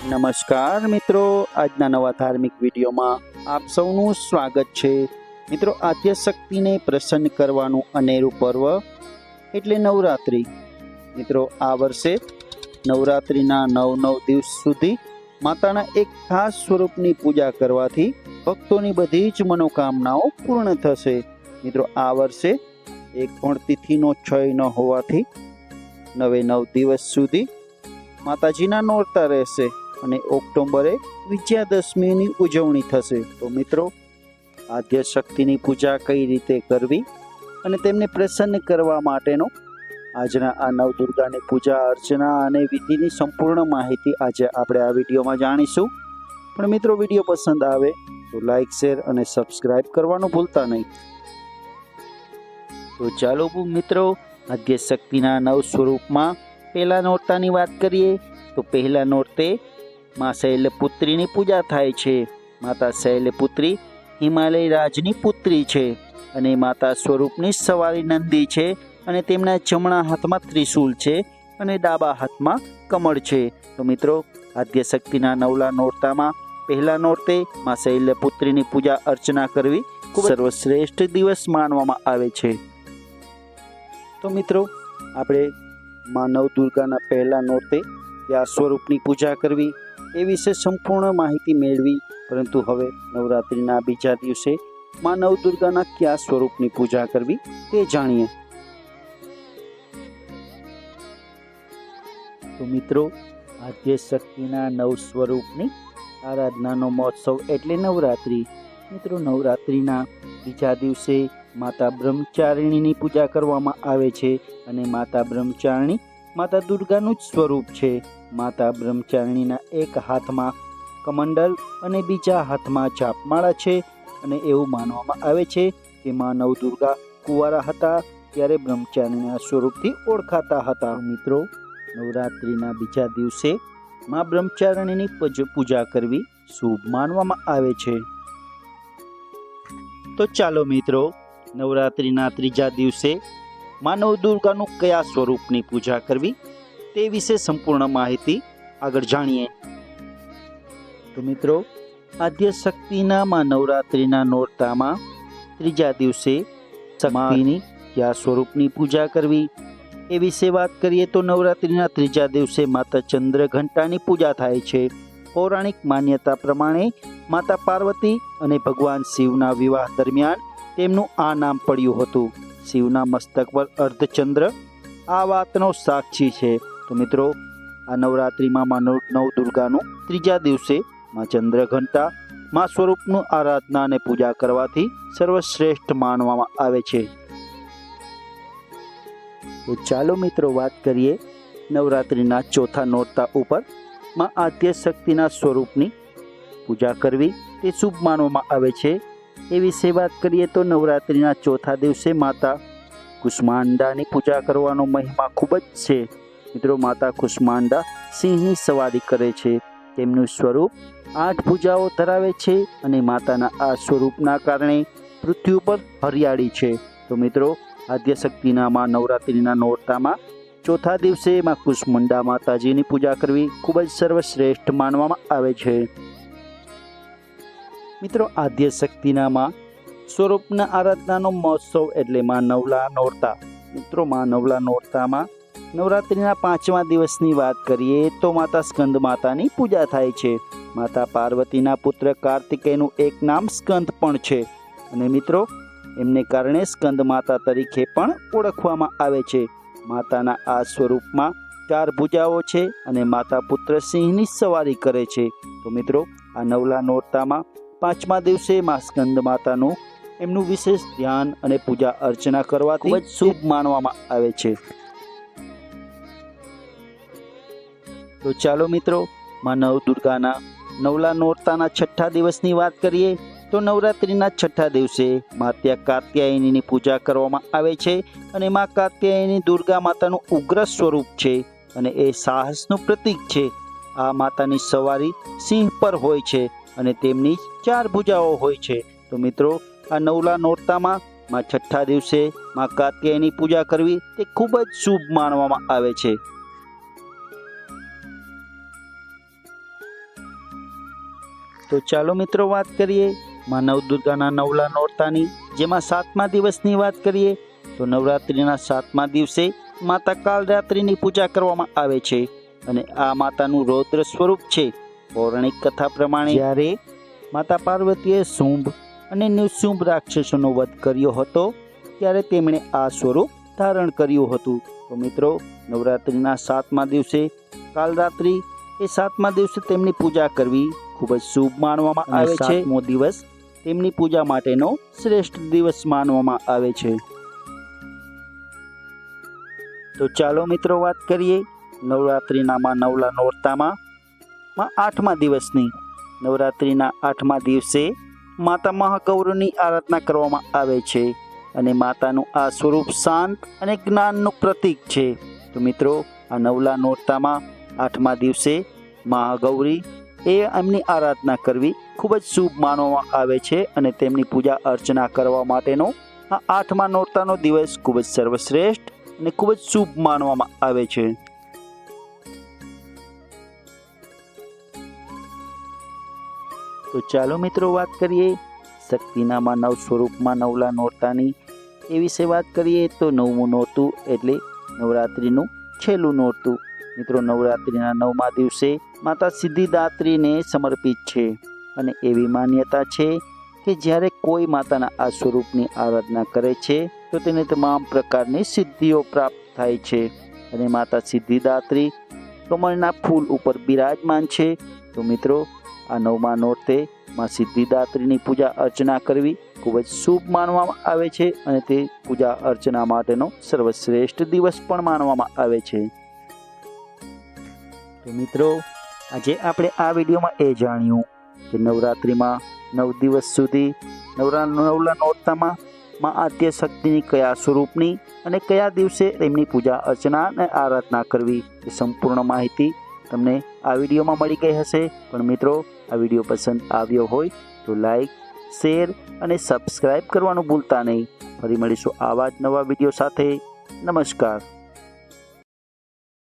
નમસ્કાર મિત્રો, આજના નવા ધાર્મિક વિડીયોમાં આપ સૌનું સ્વાગત છે। મિત્રો, આદ્યશક્તિને પ્રસન્ન કરવાનું અનેરું પર્વ એટલે નવરાત્રિ। મિત્રો, આ વર્ષે નવરાત્રિના 9 દિવસ સુધી માતાના એક ખાસ સ્વરૂપની પૂજા કરવાથી ભક્તોની બધી જ મનોકામનાઓ પૂર્ણ થશે। મિત્રો, આ વર્ષે એક પણ તિથિનો ક્ષય ન હોવાથી 9 દિવસ સુધી માતાજીના નોરતા રહેશે અને ઓક્ટોબરે વિજયાદશમીની ઉજવણી થશે। તો મિત્રો, આદ્યશક્તિની પૂજા કઈ રીતે કરવી અને તેમને પ્રસન્ન કરવા માટેનો આજના આ નવદુર્ગાની પૂજા અર્ચના અને વિધિની સંપૂર્ણ માહિતી આજે આપણે આ વિડીયોમાં જાણીશું। પણ મિત્રો, વિડીયો પસંદ આવે તો લાઈક, શેર અને સબસ્ક્રાઇબ કરવાનું ભૂલતા નહીં। તો ચાલો મિત્રો, આદ્યશક્તિના 9 સ્વરૂપમાં પહેલા નોરતાની વાત કરીએ તો પહેલા નોરતે માં શૈલપુત્રીની પૂજા થાય છે। માતા શૈલપુત્રી હિમાલય રાજની પુત્રી છે અને માતા સ્વરૂપની સવારી નંદી છે અને તેમના જમણા હાથમાં ત્રિશૂલ છે અને ડાબા હાથમાં કમળ છે। તો મિત્રો, આદ્યશક્તિના 9 નોરતામાં પહેલા નોરતે માં શૈલપુત્રીની પૂજા અર્ચના કરવી ખૂબ સર્વશ્રેષ્ઠ દિવસ માનવામાં આવે છે। તો મિત્રો, આપણે માં નવદુર્ગાના પહેલા નોરતે કયા સ્વરૂપની પૂજા કરવી એ વિશે સંપૂર્ણ માહિતી મેળવી, પરંતુ હવે નવરાત્રિના બીજા દિવસે માં નવદુર્ગાના કયા સ્વરૂપની પૂજા કરવી તે જાણીએ। તો મિત્રો, આદ્યશક્તિના 9 સ્વરૂપની આરાધનાનો મહોત્સવ એટલે નવરાત્રિ। મિત્રો, નવરાત્રિના બીજા દિવસે માતા બ્રહ્મચારિણીની પૂજા કરવામાં આવે છે અને માતા બ્રહ્મચારિણી માતા દુર્ગાનું જ સ્વરૂપ છે। માતા બ્રહ્મચારિણીના એક હાથમાં કમંડલ અને બીજા હાથમાં જાપમાળા છે અને એવું માનવામાં આવે છે કે માં નવદુર્ગા કુંવારા હતા ત્યારે બ્રહ્મચારિણીના સ્વરૂપથી ઓળખાતા હતા। મિત્રો, નવરાત્રિના બીજા દિવસે માં બ્રહ્મચારિણીની પૂજા કરવી શુભ માનવામાં આવે છે। તો ચાલો મિત્રો, નવરાત્રિના ત્રીજા દિવસે માં નવદુર્ગાનું કયા સ્વરૂપની પૂજા કરવી તે વિશે સંપૂર્ણ માહિતી આગળ જાણીએ। તો મિત્રો, આદ્યશક્તિના માં નવરાત્રિના નોરતામાં ત્રીજા દિવસે શક્તિની કયા સ્વરૂપની પૂજા કરવી એ વિશે વાત કરીએ તો નવરાત્રિના ત્રીજા દિવસે માતા ચંદ્રઘંટાની પૂજા થાય છે। પૌરાણિક માન્યતા પ્રમાણે માતા પાર્વતી અને ભગવાન શિવના વિવાહ દરમિયાન તેમનું આ નામ પડ્યું હતું। શિવના મસ્તક પર અર્ધચંદ્ર આ વાતનો સાક્ષી છે। તો મિત્રો, આ નવરાત્રિમાં માં નવદુર્ગાનું ત્રીજા દિવસે માં ચંદ્રઘંટા માં સ્વરૂપનું આરાધના અને પૂજા કરવાથી સર્વશ્રેષ્ઠ માનવામાં આવે છે। તો ચાલો મિત્રો, વાત કરીએ નવરાત્રિના ચોથા નોરતા ઉપર માં આદ્યશક્તિના સ્વરૂપની પૂજા કરવી તે શુભ માનવામાં આવે છે એ વિશે વાત કરીએ તો નવરાત્રિના ચોથા દિવસે માતા કુષ્માંડાની પૂજા કરવાનો મહિમા ખૂબ જ છે। મિત્રો, માતા કુષ્માંડા સિંહની સવારી કરે છે। તેમનું સ્વરૂપ 8 ભુજાઓ ધરાવે છે અને માતાના આ સ્વરૂપના કારણે પૃથ્વી ઉપર હરિયાળી છે। તો મિત્રો, આદ્યશક્તિના માં નવરાત્રિના નોરતામાં ચોથા દિવસે માં કુષ્માંડા માતાજીની પૂજા કરવી ખૂબ જ સર્વશ્રેષ્ઠ માનવામાં આવે છે। મિત્રો, આદ્યશક્તિના માં સ્વરૂપના આરાધનાનો મહોત્સવ એટલે માં નવલા નોરતા। મિત્રો, માં નવલા નોરતામાં નવરાત્રિના 5મા દિવસની વાત કરીએ તો માતા સ્કંદ માતાની પૂજા થાય છે। માતા પાર્વતીના પુત્ર કાર્તિકેયનું એક નામ સ્કંદ પણ છે અને મિત્રો, એમને કારણે સ્કંદ માતા તરીકે પણ ઓળખવામાં આવે છે। માતાના આ સ્વરૂપમાં 4 ભુજાઓ છે અને માતા પુત્ર સિંહની સવારી કરે છે। તો મિત્રો, આ નવલા નોરતામાં 5મા દિવસે માં સ્કંદ માતાનું એમનું વિશેષ ધ્યાન અને પૂજા અર્ચના કરવાથી ખૂબ જ શુભ માનવામાં આવે છે। તો ચાલો મિત્રો, માં નવદુર્ગાના નવલા નોરતાના છઠ્ઠા દિવસની વાત કરીએ તો નવરાત્રિના છઠ્ઠા દિવસે માતા કાત્યાયનીની પૂજા કરવામાં આવે છે અને માં કાત્યાયની દુર્ગા માતાનું ઉગ્ર સ્વરૂપ છે અને એ સાહસનું પ્રતીક છે। આ માતાની સવારી સિંહ પર હોય છે અને તેમની 4 ભુજાઓ હોય છે। તો મિત્રો, આ નવલા નોરતામાં માં છઠ્ઠા દિવસે માં કાત્યાયની પૂજા કરવી તે ખૂબ જ શુભ માનવામાં આવે છે। તો ચાલો મિત્રો વાત કરીએ માં નવદુર્ગાના નવલા નોરતાની, જેમાં 7મા દિવસની વાત કરીએ તો નવરાત્રિના 7મા દિવસે માતા કાલરાત્રિની પૂજા કરવામાં આવે છે અને આ માતાનું રૌદ્ર સ્વરૂપ છે. પૌરાણિક કથા પ્રમાણે જ્યારે માતા પાર્વતીએ શુંભ અને નિશુંભ રાક્ષસોનો વધ કર્યો હતો ત્યારે તેમણે આ સ્વરૂપ ધારણ કર્યું હતું. તો મિત્રો નવરાત્રિના 7મા દિવસે કાલરાત્રિ એ 7મા દિવસે તેમની પૂજા કરવી ખૂબ જ શુભ માનવામાં આવે છે. 7મો દિવસ તેમની પૂજા માટેનો શ્રેષ્ઠ દિવસ માનવામાં આવે છે. તો ચાલો મિત્રો વાત કરીએ નવરાત્રિના નવલા નોરતામાં 8મા દિવસની. નવરાત્રિના 8મા દિવસે માતા મહાગૌરીની આરાધના કરવામાં આવે છે અને માતાનું આ સ્વરૂપ શાંત અને જ્ઞાનનું પ્રતીક છે. તો મિત્રો આ નવલા નોરતામાં 8મા દિવસે મહાગૌરી એ એમની આરાધના કરવી ખૂબ જ શુભ માનવામાં આવે છે અને તેમની પૂજા અર્ચના કરવા માટેનો આ 8મા નોરતાનો દિવસ ખૂબ જ સર્વશ્રેષ્ઠ અને ખૂબ જ શુભ માનવામાં આવે છે. તો ચાલો મિત્રો વાત કરીએ શક્તિના નવ સ્વરૂપમાં નવલા નોરતાની. એ વિશે વાત કરીએ તો 9મું નોરતું એટલે નવરાત્રિનું છેલ્લું નોરતું. મિત્રો નવરાત્રિના 9મા દિવસે માતા સિદ્ધિદાત્રીને સમર્પિત છે અને એવી માન્યતા છે કે જ્યારે કોઈ માતાના આ સ્વરૂપની આરાધના કરે છે તો તેને તમામ પ્રકારની સિદ્ધિઓ પ્રાપ્ત થાય છે અને માતા સિદ્ધિદાત્રી કમળના ફૂલ ઉપર બિરાજમાન છે. તો મિત્રો આ 9મા નોરતે માં સિદ્ધિદાત્રીની પૂજા અર્ચના કરવી ખૂબ જ શુભ માનવામાં આવે છે અને તે પૂજા અર્ચના માટેનો સર્વશ્રેષ્ઠ દિવસ પણ માનવામાં આવે છે. તો મિત્રો આજે આપણે આ વિડીયોમાં એ જાણ્યું કે નવરાત્રિમાં 9 દિવસ સુધી નવલા નોરતામાં માં આદ્યશક્તિની કયા સ્વરૂપની અને કયા દિવસે તેમની પૂજા અર્ચના અને આરાધના કરવી એ સંપૂર્ણ માહિતી તમને આ વિડીયોમાં મળી ગઈ હશે. પણ મિત્રો આ વિડીયો પસંદ આવ્યો હોય તો લાઈક, શેર અને સબસ્ક્રાઈબ કરવાનું ભૂલતા નહીં. ફરી મળીશું આવા જ નવા વિડીયો સાથે. નમસ્કાર.